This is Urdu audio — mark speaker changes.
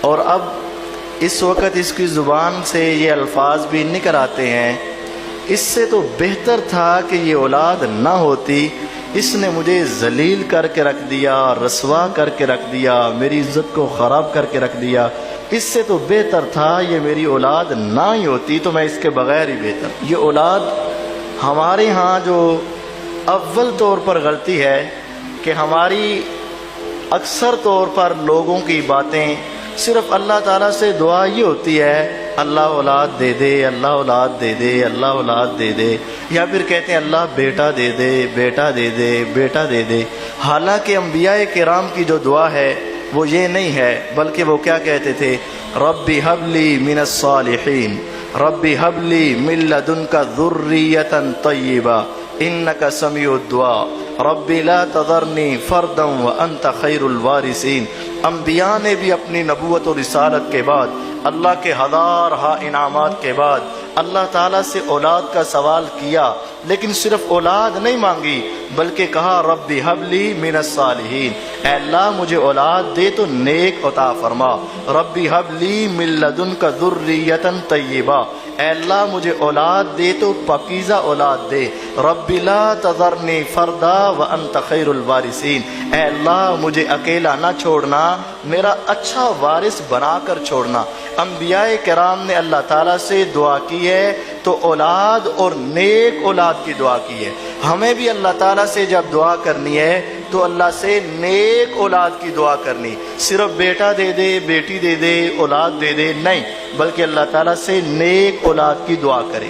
Speaker 1: اور اب اس وقت اس کی زبان سے یہ الفاظ بھی نکل آتے ہیں، اس سے تو بہتر تھا کہ یہ اولاد نہ ہوتی، اس نے مجھے ذلیل کر کے رکھ دیا، رسوا کر کے رکھ دیا، میری عزت کو خراب کر کے رکھ دیا، اس سے تو بہتر تھا یہ میری اولاد نہ ہی ہوتی، تو میں اس کے بغیر ہی بہتر۔ یہ اولاد ہمارے ہاں جو اول طور پر غلطی ہے کہ ہماری اکثر طور پر لوگوں کی باتیں صرف اللہ تعالیٰ سے دعا یہ ہوتی ہے، اللہ اولاد دے دے، اللہ اولاد دے دے، اللہ اولاد دے دے، یا پھر کہتے ہیں اللہ بیٹا دے دے، بیٹا دے دے، بیٹا دے دے۔ حالانکہ انبیاء کرام کی جو دعا ہے وہ یہ نہیں ہے، بلکہ وہ کیا کہتے تھے؟ ربی حب لی من الصالحین، ربی حب لی من لدنک ذریۃ طیبہ انک سمیع الدعاء، ربی لا تذرنی فردا وانت خیر الوارثین۔ انبیاء نے بھی اپنی نبوت و رسالت کے بعد، اللہ کے ہزارہا انعامات کے بعد اللہ تعالیٰ سے اولاد کا سوال کیا، لیکن صرف اولاد نہیں مانگی بلکہ کہا ربی حب لی من الصالحین، اے اللہ مجھے اولاد دے تو نیک عطا فرما، ربی حب لی من لدنک ذریۃ طیبہ، اے اللہ مجھے اولاد دے تو پاکیزہ اولاد دے، ربی لا تذرنی فردا وانت خیر الوارثین، اے اللہ مجھے اکیلا نہ چھوڑنا، میرا اچھا وارث بنا کر چھوڑنا۔ انبیاء کرام نے اللہ تعالیٰ سے دعا کی ہے تو اولاد اور نیک اولاد کی دعا کی ہے۔ ہمیں بھی اللہ تعالیٰ سے جب دعا کرنی ہے تو اللہ سے نیک اولاد کی دعا کرنی، صرف بیٹا دے دے، بیٹی دے دے، اولاد دے دے نہیں، بلکہ اللہ تعالیٰ سے نیک اولاد کی دعا کرے۔